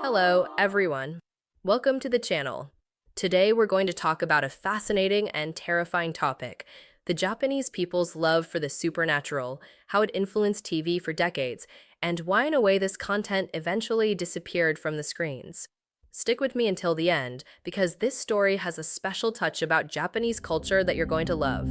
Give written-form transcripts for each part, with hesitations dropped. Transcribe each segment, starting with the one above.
Hello, everyone. Welcome to the channel. Today, we're going to talk about a fascinating and terrifying topic: the Japanese people's love for the supernatural, how it influenced TV for decades, and why, in a way, this content eventually disappeared from the screens. Stick with me until the end, because this story has a special touch about Japanese culture that you're going to love.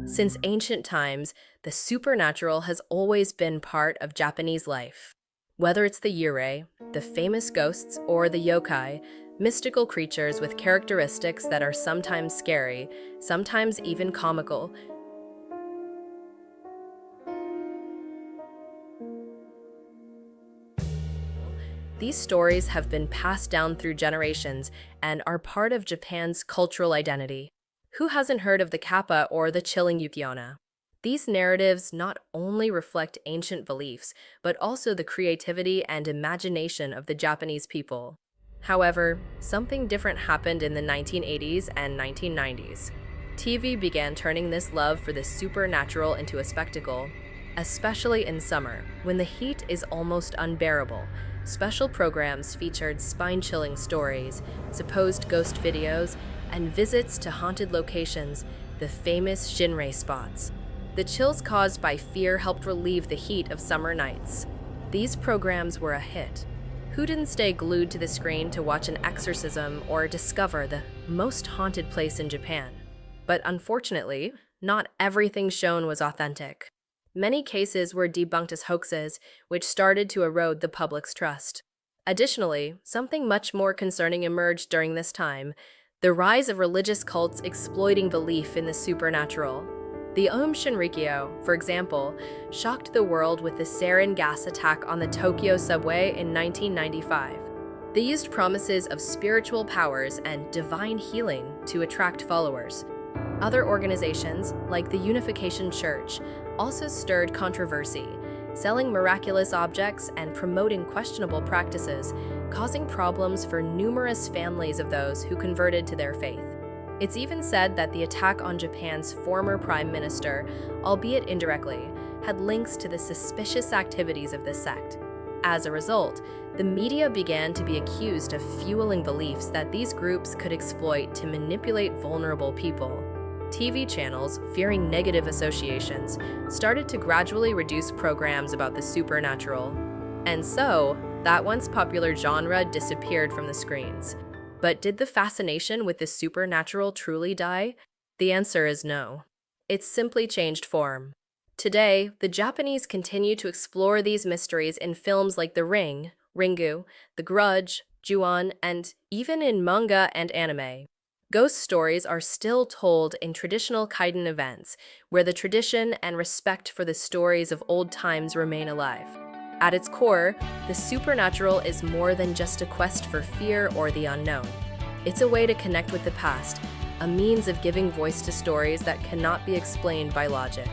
Since ancient times, the supernatural has always been part of Japanese life. Whether it's the yurei, the famous ghosts, or the yokai, mystical creatures with characteristics that are sometimes scary, sometimes even comical, these stories have been passed down through generations and are part of Japan's cultural identity. Who hasn't heard of the Kappa or the chilling Yukiona? These narratives not only reflect ancient beliefs, but also the creativity and imagination of the Japanese people. However, something different happened in the 1980s and 1990s. TV began turning this love for the supernatural into a spectacle, especially in summer, when the heat is almost unbearable. Special programs featured spine-chilling stories, supposed ghost videos, and visits to haunted locations, the famous Shinrei spots. The chills caused by fear helped relieve the heat of summer nights. These programs were a hit. Who didn't stay glued to the screen to watch an exorcism or discover the most haunted place in Japan? But unfortunately, not everything shown was authentic. Many cases were debunked as hoaxes, which started to erode the public's trust. Additionally, something much more concerning emerged during this time: the rise of religious cults exploiting belief in the supernatural. The Aum Shinrikyo, for example, shocked the world with the sarin gas attack on the Tokyo subway in 1995. They used promises of spiritual powers and divine healing to attract followers. Other organizations, like the Unification Church, also stirred controversy, selling miraculous objects and promoting questionable practices, causing problems for numerous families of those who converted to their faith. It's even said that the attack on Japan's former prime minister, albeit indirectly, had links to the suspicious activities of this sect. As a result, the media began to be accused of fueling beliefs that these groups could exploit to manipulate vulnerable people. TV channels, fearing negative associations, started to gradually reduce programs about the supernatural. And so, that once popular genre disappeared from the screens. But did the fascination with the supernatural truly die? The answer is no. It's simply changed form. Today, the Japanese continue to explore these mysteries in films like The Ring, Ringu, The Grudge, Ju-on, and even in manga and anime. Ghost stories are still told in traditional kaiden events, where the tradition and respect for the stories of old times remain alive. At its core, the supernatural is more than just a quest for fear or the unknown. It's a way to connect with the past, a means of giving voice to stories that cannot be explained by logic.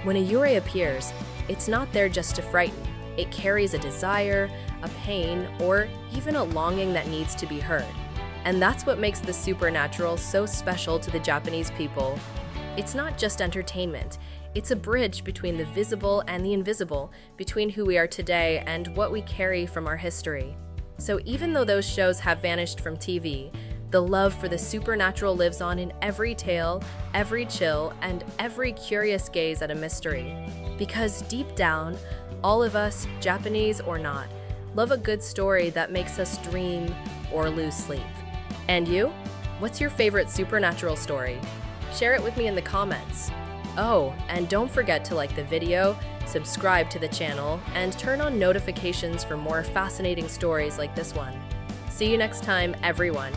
When a yurei appears, it's not there just to frighten. It carries a desire, a pain, or even a longing that needs to be heard. And that's what makes the supernatural so special to the Japanese people. It's not just entertainment. It's a bridge between the visible and the invisible, between who we are today and what we carry from our history. So even though those shows have vanished from TV, the love for the supernatural lives on in every tale, every chill, and every curious gaze at a mystery. Because deep down, all of us, Japanese or not, love a good story that makes us dream or lose sleep. And you? What's your favorite supernatural story? Share it with me in the comments. Oh, and don't forget to like the video, subscribe to the channel, and turn on notifications for more fascinating stories like this one. See you next time, everyone.